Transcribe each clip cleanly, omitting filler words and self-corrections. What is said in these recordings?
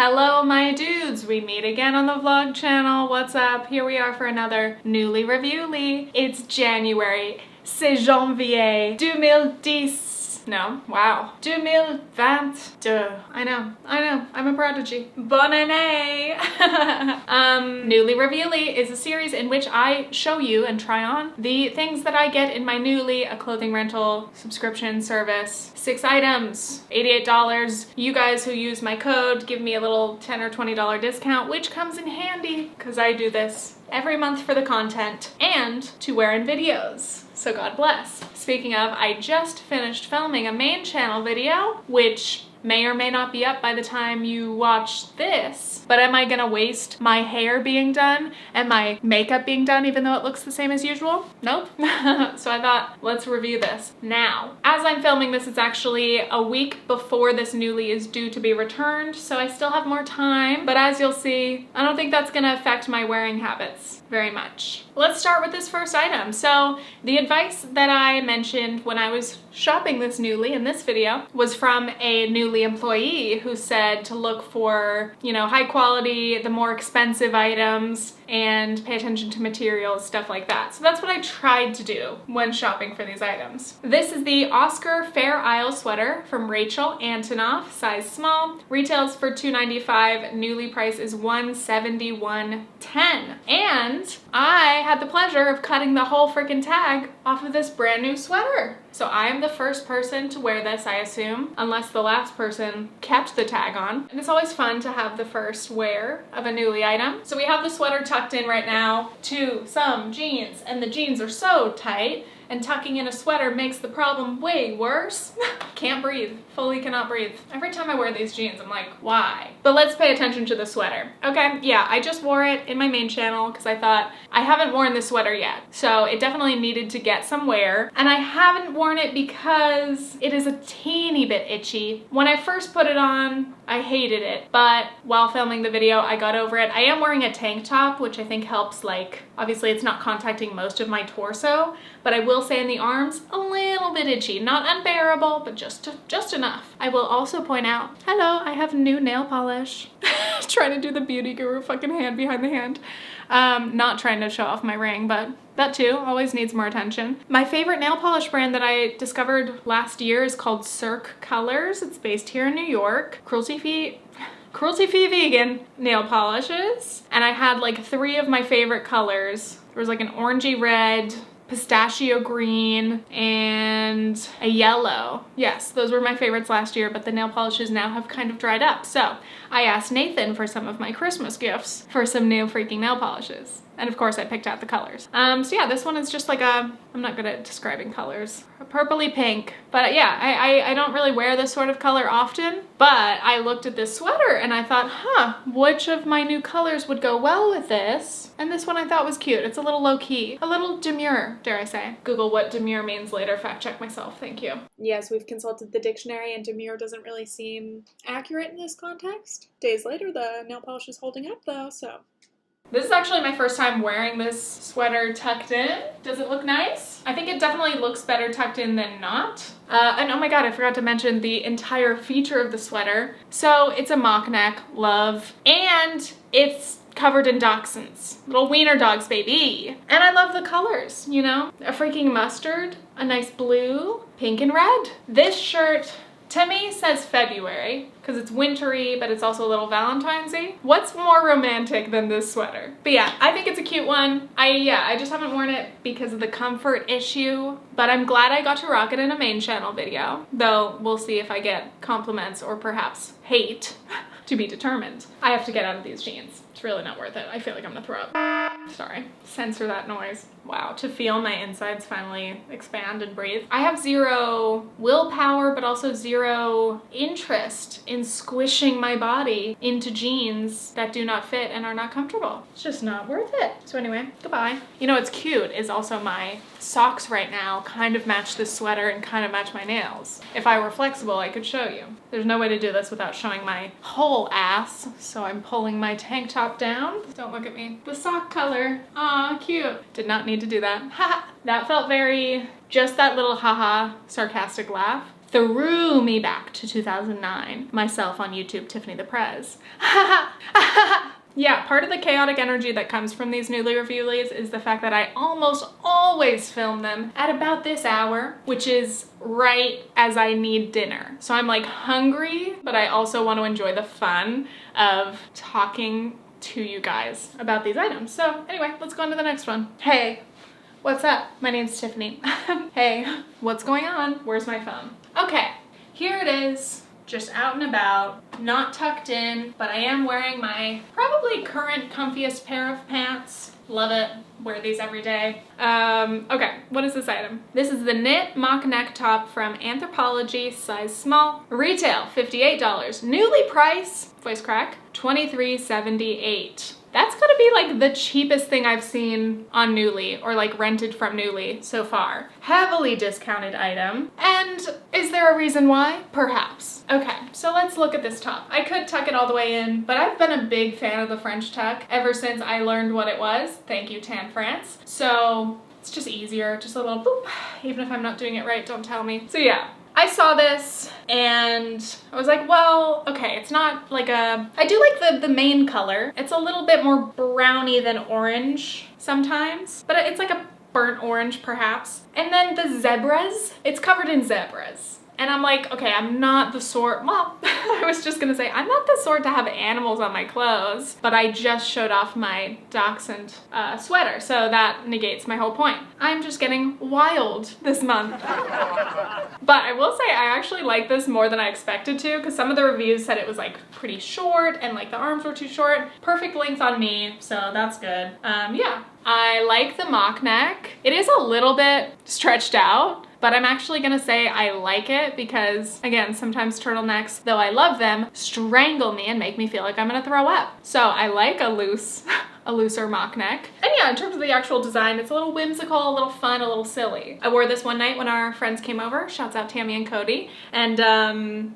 Hello my dudes, we meet again on the vlog channel. What's up? Here we are for another Newly Reviewly. It's January, c'est janvier 2010. No, wow. 2022. I know, I'm a prodigy. Bonne année! Newly Reviewly is a series in which I show you and try on the things that I get in my Newly, a clothing rental subscription service. 6 items, $88. You guys who use my code give me a little $10 or $20 discount, which comes in handy because I do this every month for the content and to wear in videos. So God bless. Speaking of, I just finished filming a main channel video, which may or may not be up by the time you watch this, but am I gonna waste my hair being done and my makeup being done even though it looks the same as usual? Nope. So I thought, let's review this now. As I'm filming this, it's actually a week before this Newly is due to be returned, so I still have more time, but as you'll see, I don't think that's gonna affect my wearing habits very much. Let's start with this first item. So the advice that I mentioned when I was shopping this Newly in this video was from a Newly employee who said to look for, you know, high quality, the more expensive items, and pay attention to materials, stuff like that. So that's what I tried to do when shopping for these items. This is the Oscar Fair Isle sweater from Rachel Antonoff, size small. Retails for $2.95, Newly price is $171.10. And I had the pleasure of cutting the whole freaking tag off of this brand new sweater. So I am the first person to wear this, I assume, unless the last person kept the tag on. And it's always fun to have the first wear of a Newly item. So we have the sweater tucked in right now to some jeans, and the jeans are so tight, and tucking in a sweater makes the problem way worse. Can't breathe, fully cannot breathe. Every time I wear these jeans, I'm like, why? But let's pay attention to the sweater. Okay, yeah, I just wore it in my main channel because I thought I haven't worn this sweater yet. So it definitely needed to get some wear. And I haven't worn it because it is a teeny bit itchy. When I first put it on, I hated it, but while filming the video, I got over it. I am wearing a tank top, which I think helps, like, obviously it's not contacting most of my torso, but I will say in the arms, a little bit itchy. Not unbearable, but just enough. I will also point out, hello, I have new nail polish. Trying to do the beauty guru fucking hand behind the hand. Not trying to show off my ring, but that too always needs more attention. My favorite nail polish brand that I discovered last year is called Cirque Colors. It's based here in New York. Cruelty-free vegan nail polishes. And I had like 3 of my favorite colors. There was like an orangey red, pistachio green, and a yellow. Yes, those were my favorites last year, but the nail polishes now have kind of dried up. So I asked Nathan for some of my Christmas gifts for some new freaking nail polishes. And of course I picked out the colors. So yeah, this one is just like a, I'm not good at describing colors, a purpley pink. But yeah, I don't really wear this sort of color often, but I looked at this sweater and I thought, huh, which of my new colors would go well with this? And this one I thought was cute. It's a little low key, a little demure, dare I say. Google what demure means later, fact check myself, thank you. Yes, we've consulted the dictionary and demure doesn't really seem accurate in this context. Days later, the nail polish is holding up though, so. This is actually my first time wearing this sweater tucked in. Does it look nice? I think it definitely looks better tucked in than not. And oh my god, I forgot to mention the entire feature of the sweater. So it's a mock neck, love, and it's covered in dachshunds. Little wiener dogs, baby. And I love the colors, you know? A freaking mustard, a nice blue, pink and red. This shirt, to me, says February, because it's wintry, but it's also a little Valentine's-y. What's more romantic than this sweater? But yeah, I think it's a cute one. I just haven't worn it because of the comfort issue, but I'm glad I got to rock it in a main channel video, though we'll see if I get compliments or perhaps hate to be determined. I have to get out of these jeans. It's really not worth it. I feel like I'm gonna throw up. Sorry, censor that noise. Wow, to feel my insides finally expand and breathe. I have zero willpower, but also zero interest in squishing my body into jeans that do not fit and are not comfortable. It's just not worth it. So anyway, goodbye. You know what's cute is also my socks right now kind of match this sweater and kind of match my nails. If I were flexible, I could show you. There's no way to do this without showing my whole ass, so I'm pulling my tank top down. Don't look at me. The sock color. Aw, cute. Did not need to do that. Haha. That felt very, just that little haha sarcastic laugh threw me back to 2009. Myself on YouTube, Tiffany the Prez. Yeah, part of the chaotic energy that comes from these Nuuly Reviewlies is the fact that I almost always film them at about this hour, which is right as I need dinner. So I'm like hungry, but I also want to enjoy the fun of talking to you guys about these items. So anyway, let's go on to the next one. Hey, what's up? My name's Tiffany. Hey, what's going on? Where's my phone? Okay, here it is. Just out and about, not tucked in, but I am wearing my probably current comfiest pair of pants. Love it, wear these every day. Okay, what is this item? This is the knit mock neck top from Anthropologie, size small. Retail, $58. Nuuly price, voice crack, $23.78. That's gonna be like the cheapest thing I've seen on Nuuly or like rented from Nuuly so far. Heavily discounted item. And is there a reason why? Perhaps. Okay, so let's look at this top. I could tuck it all the way in, but I've been a big fan of the French tuck ever since I learned what it was. Thank you, Tan France. So it's just easier, just a little boop. Even if I'm not doing it right, don't tell me. So yeah. I saw this and I was like, well, okay, it's not like a, I do like the main color. It's a little bit more browny than orange sometimes, but it's like a burnt orange perhaps. And then the zebras, it's covered in zebras. And I'm like, okay, I'm not the sort, well, I was just gonna say, I'm not the sort to have animals on my clothes, but I just showed off my dachshund sweater, so that negates my whole point. I'm just getting wild this month. But I will say, I actually like this more than I expected to, because some of the reviews said it was like pretty short, and like the arms were too short. Perfect length on me, so that's good. Yeah, I like the mock neck. It is a little bit stretched out, but I'm actually gonna say I like it because, again, sometimes turtlenecks, though I love them, strangle me and make me feel like I'm gonna throw up. So I like a looser mock neck. And yeah, in terms of the actual design, it's a little whimsical, a little fun, a little silly. I wore this one night when our friends came over. Shouts out Tammy and Cody. And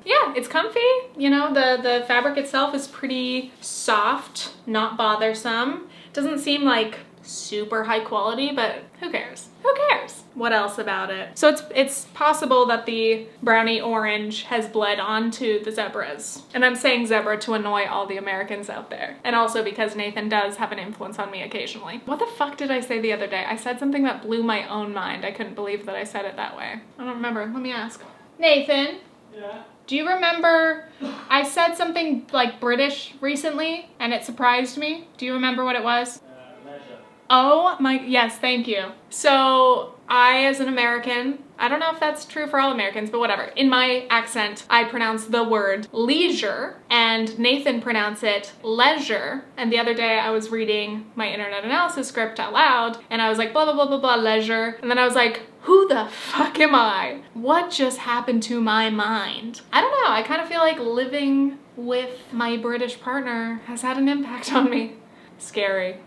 yeah, it's comfy. You know, the fabric itself is pretty soft, not bothersome. Doesn't seem like super high quality, but who cares? Who cares? What else about it? So it's possible that the brownie orange has bled onto the zebras. And I'm saying zebra to annoy all the Americans out there. And also because Nathan does have an influence on me occasionally. What the fuck did I say the other day? I said something that blew my own mind. I couldn't believe that I said it that way. I don't remember. Let me ask. Nathan? Yeah? Do you remember I said something like British recently and it surprised me? Do you remember what it was? Leisure. Oh my, yes, thank you. So I, as an American, I don't know if that's true for all Americans, but whatever. In my accent, I pronounce the word leisure and Nathan pronounced it leisure. And the other day I was reading my internet analysis script out loud and I was like, blah, blah, blah, blah, blah, leisure. And then I was like, who the fuck am I? What just happened to my mind? I don't know. I kind of feel like living with my British partner has had an impact on me. Scary.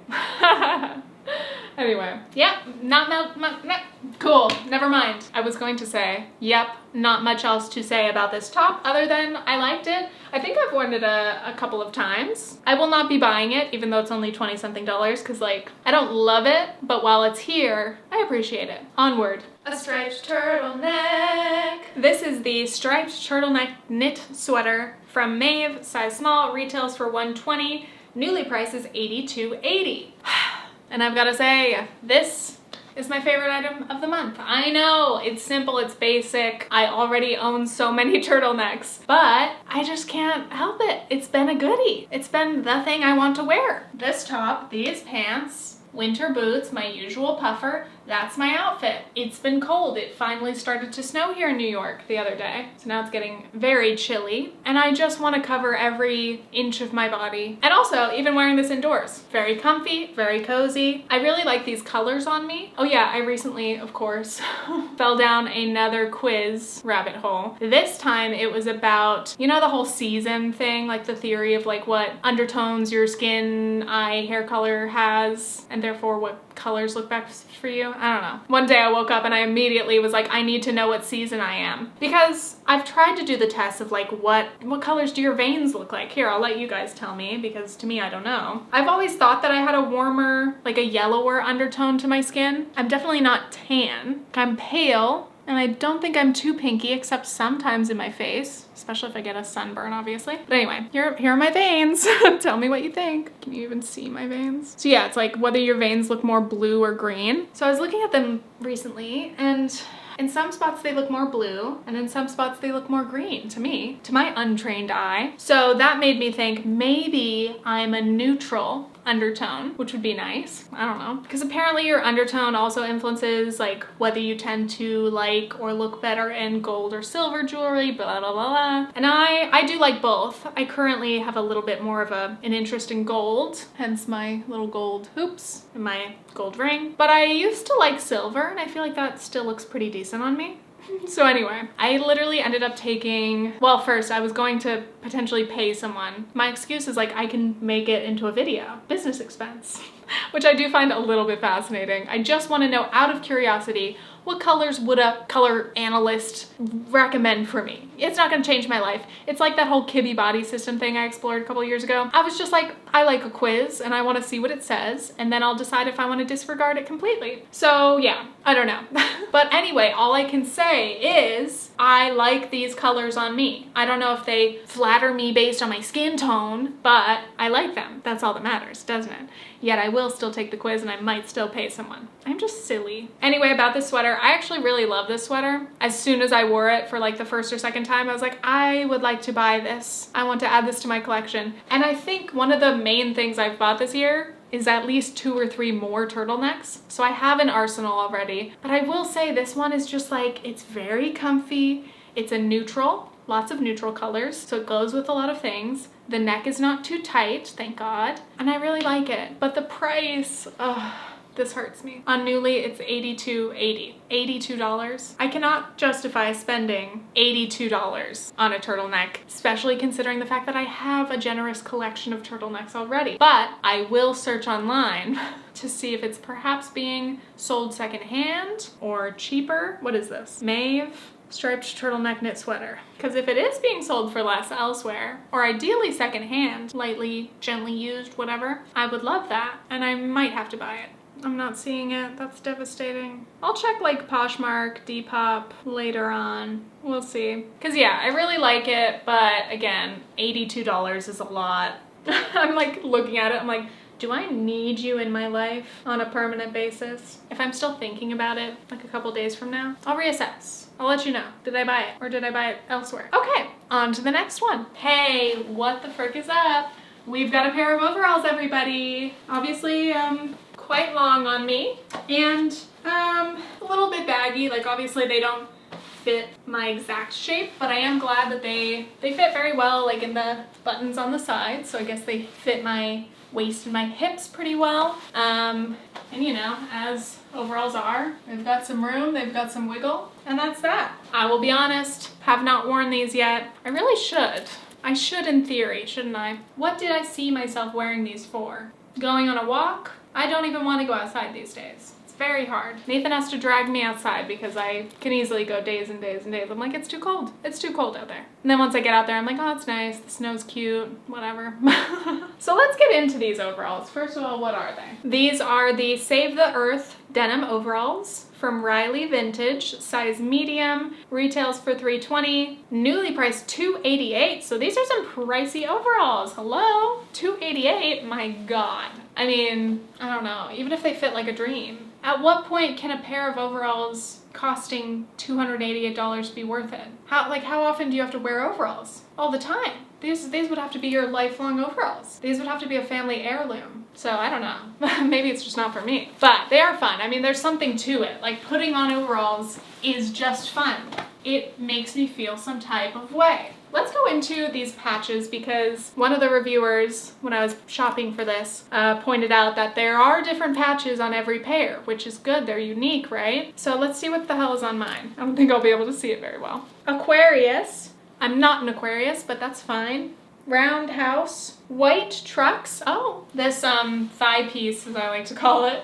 Anyway, yep, cool, never mind. I was going to say, yep, not much else to say about this top other than I liked it. I think I've worn it a couple of times. I will not be buying it, even though it's only 20-something dollars, because like, I don't love it, but while it's here, I appreciate it. Onward. A striped turtleneck. This is the striped turtleneck knit sweater from Maeve, size small, retails for $120. Nuuly price is $82.80. And I've gotta say, this is my favorite item of the month. I know, it's simple, it's basic. I already own so many turtlenecks, but I just can't help it. It's been a goodie. It's been the thing I want to wear. This top, these pants, winter boots, my usual puffer, that's my outfit. It's been cold. It finally started to snow here in New York the other day. So now it's getting very chilly and I just want to cover every inch of my body. And also, even wearing this indoors. Very comfy, very cozy. I really like these colors on me. Oh yeah, I recently, of course, fell down another quiz rabbit hole. This time it was about, you know, the whole season thing, like the theory of like what undertones your skin, eye, hair color has, and therefore what colors look best for you. I don't know. One day I woke up and I immediately was like, I need to know what season I am. Because I've tried to do the test of like, what colors do your veins look like? Here, I'll let you guys tell me because to me, I don't know. I've always thought that I had a warmer, like a yellower undertone to my skin. I'm definitely not tan. I'm pale, And I don't think I'm too pinky, except sometimes in my face, especially if I get a sunburn, obviously. But anyway, here are my veins. Tell me what you think. Can you even see my veins? So yeah, it's like whether your veins look more blue or green. So I was looking at them recently, and in some spots they look more blue, and in some spots they look more green to me, to my untrained eye. So that made me think maybe I'm a neutral undertone, which would be nice. I don't know. Because apparently your undertone also influences like whether you tend to like or look better in gold or silver jewelry, blah, blah, blah, blah. And I do like both. I currently have a little bit more of an interest in gold, hence my little gold hoops and my gold ring. But I used to like silver, and I feel like that still looks pretty decent on me. So anyway, I literally ended up taking, well, first I was going to potentially pay someone. My excuse is like, I can make it into a video, business expense, which I do find a little bit fascinating. I just want to know, out of curiosity, what colors would a color analyst recommend for me? It's not gonna change my life. It's like that whole Kibbe body system thing I explored a couple years ago. I was just like, I like a quiz and I wanna see what it says, and then I'll decide if I wanna disregard it completely. So yeah, I don't know. But anyway, all I can say is I like these colors on me. I don't know if they flatter me based on my skin tone, but I like them. That's all that matters, doesn't it? Yet I will still take the quiz and I might still pay someone. I'm just silly. Anyway, about this sweater, I actually really love this sweater. As soon as I wore it for like the first or second time, I was like, I would like to buy this. I want to add this to my collection. And I think one of the main things I've bought this year is at least 2 or 3 more turtlenecks. So I have an arsenal already. But I will say this one is just like, it's very comfy. It's a neutral, lots of neutral colors, so it goes with a lot of things. The neck is not too tight, thank God. And I really like it. But the price, this hurts me. On Nuuly, it's $82.80. $82. I cannot justify spending $82 on a turtleneck, especially considering the fact that I have a generous collection of turtlenecks already. But I will search online to see if it's perhaps being sold secondhand or cheaper. What is this? Maeve striped turtleneck knit sweater. Because if it is being sold for less elsewhere, or ideally secondhand, lightly, gently used, whatever, I would love that, and I might have to buy it. I'm not seeing it. That's devastating. I'll check like Poshmark, Depop later on. We'll see. Because yeah, I really like it, but again, $82 is a lot. I'm like looking at it, I'm like, do I need you in my life on a permanent basis? If I'm still thinking about it like a couple days from now, I'll reassess. I'll let you know. Did I buy it or did I buy it elsewhere? Okay, on to the next one. Hey, what the frick is up? We've got a pair of overalls, everybody. Obviously, quite long on me and a little bit baggy. Like obviously they don't fit my exact shape, but I am glad that they fit very well, like in the buttons on the side. So I guess they fit my waist and my hips pretty well. And you know, as overalls are, they've got some room, they've got some wiggle, and that's that. I will be honest, have not worn these yet. I really should. I should in theory, shouldn't I? What did I see myself wearing these for? Going on a walk? I don't even want to go outside these days. It's very hard. Nathan has to drag me outside because I can easily go days and days and days. I'm like, it's too cold. It's too cold out there. And then once I get out there, I'm like, oh, it's nice. The snow's cute, whatever. So let's get into these overalls. First of all, what are they? These are the Save the Earth denim overalls from Riley Vintage, size medium, retails for $320, Nuuly priced $288. So these are some pricey overalls. Hello? $288? My God. I mean, I don't know, even if they fit like a dream. At what point can a pair of overalls costing $288 be worth it? How often do you have to wear overalls? All the time. These would have to be your lifelong overalls. These would have to be a family heirloom. So I don't know, maybe it's just not for me. But they are fun. I mean, there's something to it. Like putting on overalls is just fun. It makes me feel some type of way. Let's go into these patches because one of the reviewers, when I was shopping for this, pointed out that there are different patches on every pair, which is good. They're unique, right? So let's see what the hell is on mine. I don't think I'll be able to see it very well. Aquarius. I'm not an Aquarius, but that's fine. Roundhouse. White trucks. Oh, this thigh piece, as I like to call it.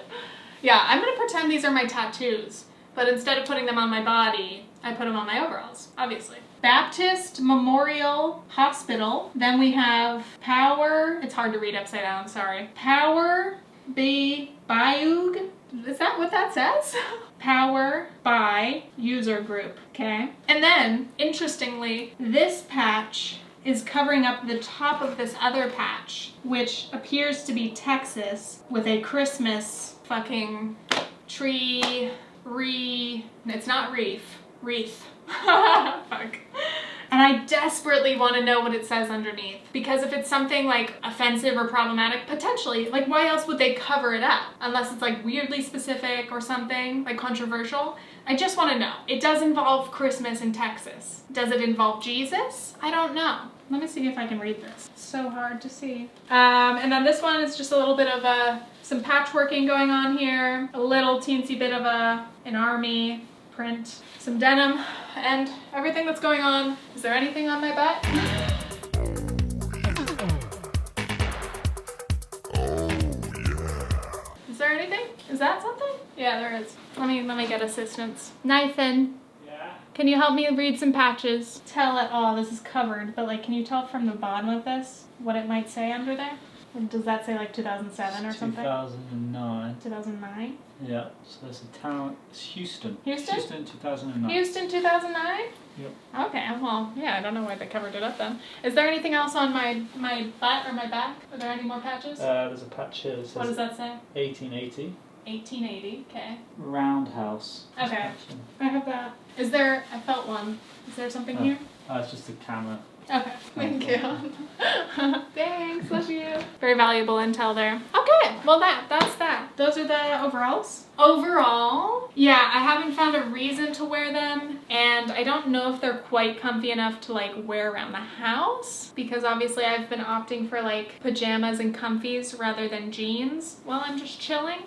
Yeah, I'm gonna pretend these are my tattoos, but instead of putting them on my body, I put them on my overalls, obviously. Baptist Memorial Hospital. Then we have Power, it's hard to read upside down, sorry. Power B Bayug Is that what that says? Power by user group, okay? And then, interestingly, this patch is covering up the top of this other patch, which appears to be Texas with a Christmas fucking tree, it's not wreath. Fuck. And I desperately want to know what it says underneath. Because if it's something like offensive or problematic, potentially, like why else would they cover it up? Unless it's like weirdly specific or something, like controversial. I just want to know. It does involve Christmas in Texas. Does it involve Jesus? I don't know. Let me see if I can read this. It's so hard to see. And then this one is just a little bit of some patchworking going on here. A little teensy bit of an army print, some denim, and everything that's going on. Is there anything on my butt? Is there anything? Is that something? Yeah, there is. Let me get assistance. Nathan. Yeah? Can you help me read some patches? Tell it, oh, this is covered, but like, can you tell from the bottom of this what it might say under there? Does that say like 2007 or something? 2009. 2009? Yeah, so there's a town, it's Houston. Houston? Houston 2009. Houston 2009? Yep. Okay, well, yeah, I don't know why they covered it up then. Is there anything else on my butt or my back? Are there any more patches? There's a patch here that says What does that say? 1880. 1880, okay. Roundhouse. Okay, I have that. Is there, I felt one. Is there something here? It's just a camera. Okay, thank you. Thanks, love you. Very valuable intel there. Okay, well that's that. Those are the overalls. Overall, yeah, I haven't found a reason to wear them, and I don't know if they're quite comfy enough to like wear around the house, because obviously I've been opting for like pajamas and comfies rather than jeans while I'm just chilling.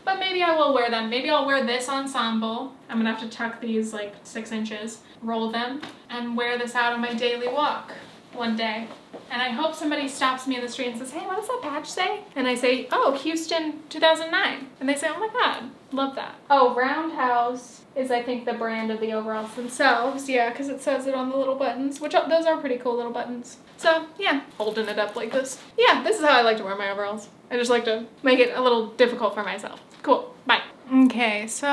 But maybe I will wear them. Maybe I'll wear this ensemble. I'm gonna have to tuck these like 6 inches, roll them, and wear this out on my daily walk one day. And I hope somebody stops me in the street and says, hey, what does that patch say? And I say, oh, Houston 2009. And they say, oh my God, love that. Oh, Roundhouse is, I think, the brand of the overalls themselves. Yeah, because it says it on the little buttons, which those are pretty cool little buttons. So yeah, holding it up like this. Yeah, this is how I like to wear my overalls. I just like to make it a little difficult for myself. Cool, bye. Okay, so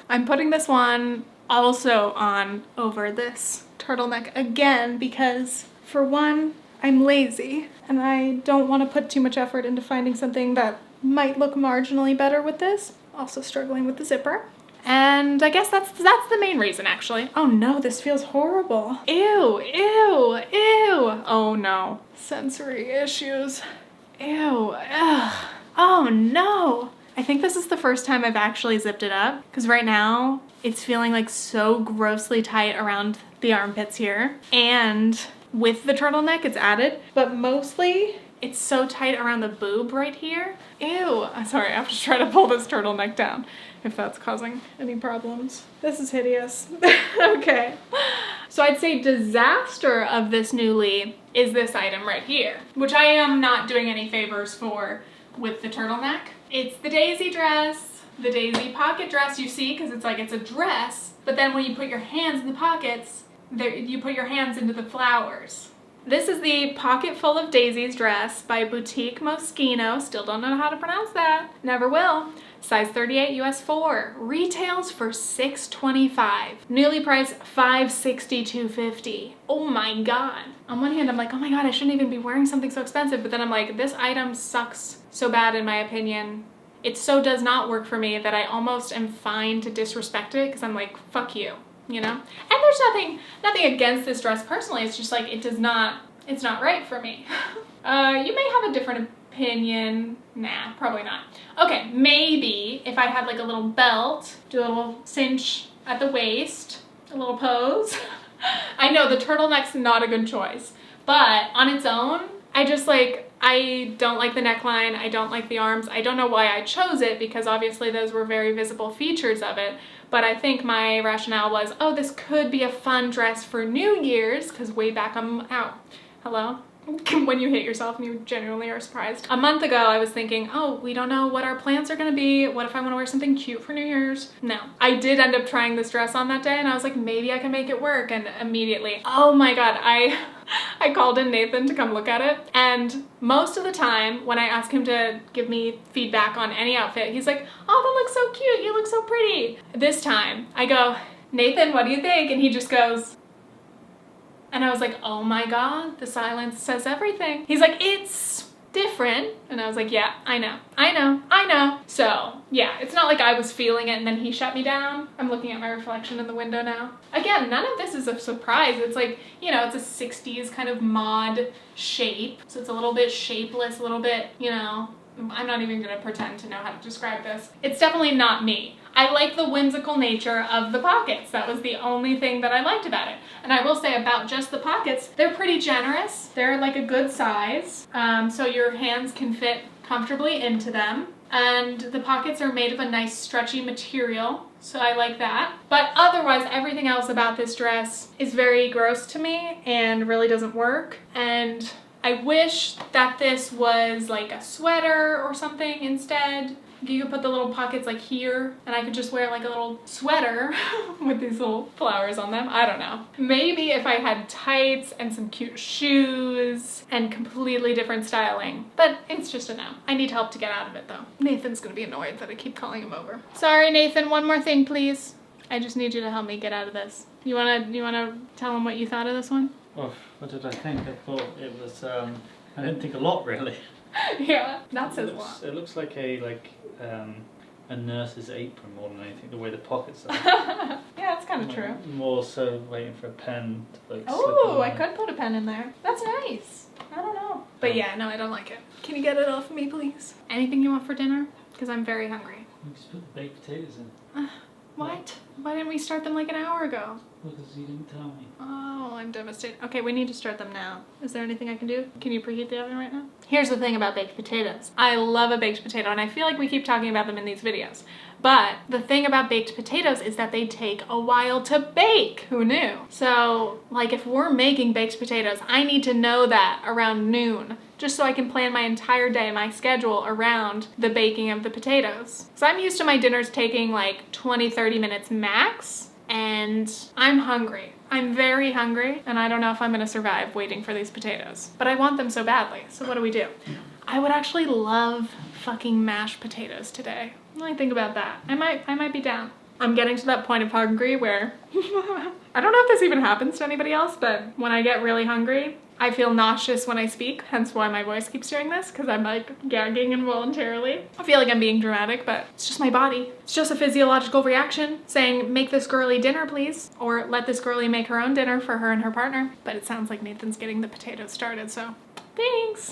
I'm putting this one also on over this turtleneck again because, for one, I'm lazy and I don't want to put too much effort into finding something that might look marginally better with this. Also struggling with the zipper. And I guess that's the main reason, actually. Oh no, this feels horrible. Ew, ew, ew. Oh no. Sensory issues. Ew, ugh. Oh no. I think this is the first time I've actually zipped it up, because right now it's feeling like so grossly tight around the armpits here. And with the turtleneck, it's added, but mostly it's so tight around the boob right here. Ew, I'm sorry, I have to try to pull this turtleneck down if that's causing any problems. This is hideous. Okay. So I'd say disaster of this Nuuly is this item right here, which I am not doing any favors for with the turtleneck. It's the daisy dress, the daisy pocket dress, you see, because it's like it's a dress, but then when you put your hands in the pockets, you put your hands into the flowers. This is the Pocket Full of Daisies dress by Boutique Moschino. Still don't know how to pronounce that. Never will. Size 38, US 4. Retails for $625. Nuuly price $562.50. Oh my God. On one hand, I'm like, oh my God, I shouldn't even be wearing something so expensive. But then I'm like, this item sucks so bad in my opinion. It so does not work for me that I almost am fine to disrespect it because I'm like, fuck you, you know? And there's nothing against this dress personally. It's just like, it's not right for me. You may have a different opinion. Nah, probably not. Okay, maybe if I had like a little belt, do a little cinch at the waist, a little pose. I know the turtleneck's not a good choice, but on its own, I don't like the neckline, I don't like the arms. I don't know why I chose it because obviously those were very visible features of it, but I think my rationale was, oh, this could be a fun dress for New Year's, because way back hello? When you hit yourself and you genuinely are surprised. A month ago, I was thinking, oh, we don't know what our plans are gonna be. What if I wanna wear something cute for New Year's? No. I did end up trying this dress on that day and I was like, maybe I can make it work. And immediately, oh my God, I called in Nathan to come look at it, and most of the time when I ask him to give me feedback on any outfit, he's like, oh, that looks so cute, you look so pretty. This time I go, Nathan, what do you think? And he just goes, and I was like, oh my God, the silence says everything. He's like, it's different. And I was like, yeah, I know. So yeah, it's not like I was feeling it and then he shut me down. I'm looking at my reflection in the window now. Again, none of this is a surprise. It's like, you know, it's a 60s kind of mod shape. So it's a little bit shapeless, a little bit, you know, I'm not even gonna pretend to know how to describe this. It's definitely not me. I like the whimsical nature of the pockets. That was the only thing that I liked about it. And I will say about just the pockets, they're pretty generous. They're like a good size, so your hands can fit comfortably into them. And the pockets are made of a nice stretchy material, so I like that. But otherwise, everything else about this dress is very gross to me and really doesn't work. And I wish that this was like a sweater or something instead. You could put the little pockets like here, and I could just wear like a little sweater with these little flowers on them. I don't know. Maybe if I had tights and some cute shoes and completely different styling, but it's just a no. I need help to get out of it though. Nathan's gonna be annoyed that I keep calling him over. Sorry, Nathan, one more thing, please. I just need you to help me get out of this. You wanna tell him what you thought of this one? Oh, what did I think? I thought it was, I didn't think a lot really. Yeah, that says a lot. It looks like a nurse's apron more than anything, the way the pockets are. Yeah, that's kind of true. More so waiting for a pen to like Oh, I could put a pen in there. That's nice. I don't know. But yeah, no, I don't like it. Can you get it off of me, please? Anything you want for dinner? Because I'm very hungry. You just put the baked potatoes in. What? Why didn't we start them like an hour ago? Because you didn't tell me. Oh, I'm devastated. Okay, we need to start them now. Is there anything I can do? Can you preheat the oven right now? Here's the thing about baked potatoes. I love a baked potato, and I feel like we keep talking about them in these videos. But the thing about baked potatoes is that they take a while to bake. Who knew? So, like, if we're making baked potatoes, I need to know that around noon, just so I can plan my entire day, my schedule around the baking of the potatoes. So I'm used to my dinners taking like 20-30 minutes max, and I'm hungry. I'm very hungry, and I don't know if I'm gonna survive waiting for these potatoes. But I want them so badly, so what do? I would actually love fucking mashed potatoes today. When I think about that, I might be down. I'm getting to that point of hungry where, I don't know if this even happens to anybody else, but when I get really hungry, I feel nauseous when I speak, hence why my voice keeps doing this, because I'm like gagging involuntarily. I feel like I'm being dramatic, but it's just my body. It's just a physiological reaction saying, make this girly dinner, please, or let this girly make her own dinner for her and her partner. But it sounds like Nathan's getting the potatoes started, so thanks.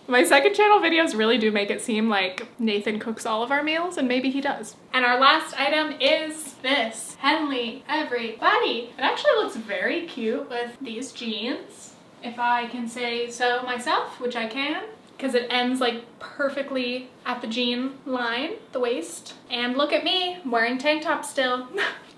My second channel videos really do make it seem like Nathan cooks all of our meals, and maybe he does. And our last item is this Henley, everybody. It actually looks very cute with these jeans, if I can say so myself, which I can, because it ends like perfectly at the jean line, the waist. And look at me, I'm wearing tank top still.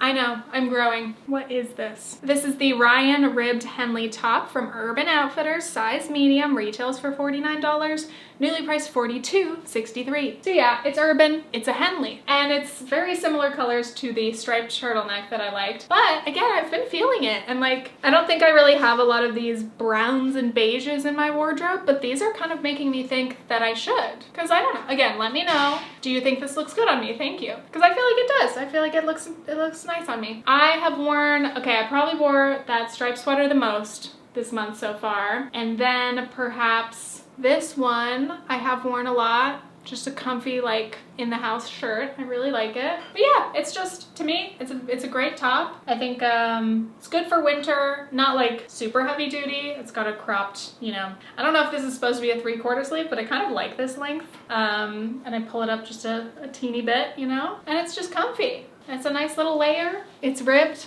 I know, I'm growing. What is this? This is the Ryan ribbed Henley top from Urban Outfitters, size medium, retails for $49, newly priced $42.63. So yeah, it's Urban, it's a Henley, and it's very similar colors to the striped turtleneck that I liked. But again, I've been feeling it, and like, I don't think I really have a lot of these browns and beiges in my wardrobe, but these are kind of making me think that I should. Because I don't know, again, let me know. Do you think this looks good on me? Thank you. Because I feel like it does. I feel like it looks nice on me. I have worn, okay, I probably wore that striped sweater the most this month so far. And then perhaps this one I have worn a lot. Just a comfy, like, in the house shirt. I really like it. But yeah, it's just, to me, it's a great top. I think it's good for winter, not like super heavy duty. It's got a cropped, you know, I don't know if this is supposed to be a 3/4 sleeve, but I kind of like this length. And I pull it up just a teeny bit, you know, and it's just comfy. It's a nice little layer. It's ribbed.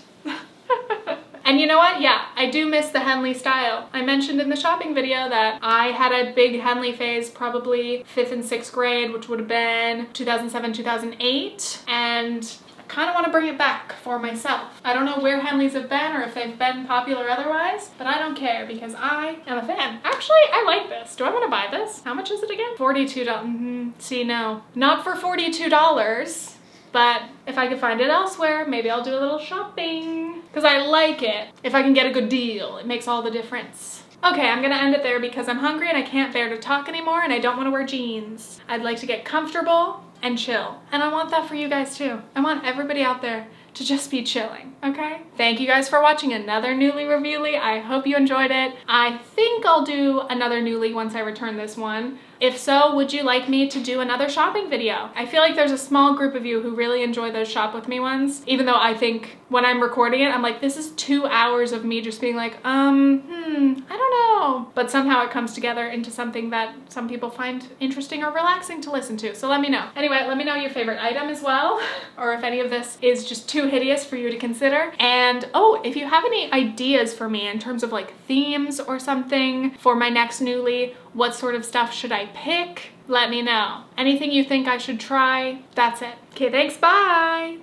And you know what? Yeah, I do miss the Henley style. I mentioned in the shopping video that I had a big Henley phase probably 5th and 6th grade, which would have been 2007, 2008. And I kind of want to bring it back for myself. I don't know where Henleys have been or if they've been popular otherwise, but I don't care because I am a fan. Actually, I like this. Do I want to buy this? How much is it again? $42. See, no. Not for $42. But if I can find it elsewhere, maybe I'll do a little shopping. Because I like it. If I can get a good deal, it makes all the difference. Okay, I'm gonna end it there because I'm hungry and I can't bear to talk anymore and I don't want to wear jeans. I'd like to get comfortable and chill. And I want that for you guys too. I want everybody out there to just be chilling, okay? Thank you guys for watching another Nuuly Reviewly. I hope you enjoyed it. I think I'll do another Nuuly once I return this one. If so, would you like me to do another shopping video? I feel like there's a small group of you who really enjoy those shop with me ones, even though I think when I'm recording it, I'm like, this is 2 hours of me just being like, I don't know. But somehow it comes together into something that some people find interesting or relaxing to listen to. So let me know. Anyway, let me know your favorite item as well, or if any of this is just too hideous for you to consider. And oh, if you have any ideas for me in terms of like themes or something for my next Nuuly, what sort of stuff should I pick? Let me know. Anything you think I should try, that's it. Okay, thanks, bye!